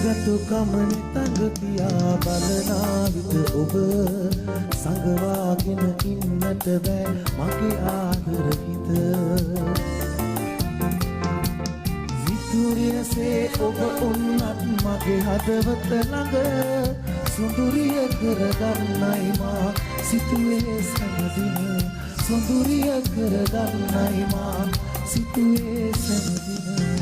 නිරතු කමනි තඟ තියා බලනා විට ඔබ සංගවාගෙන ඉන්නට බෑ මගේ ආදර හිත විතුරියසේ ඔබ උන්නත් මගේ හදවත ළඟ සොඳුරිය කරගන්නයි මා සිතුවේ සැනදින සොඳුරිය කරගන්නයි මා සිතුවේ සැනදින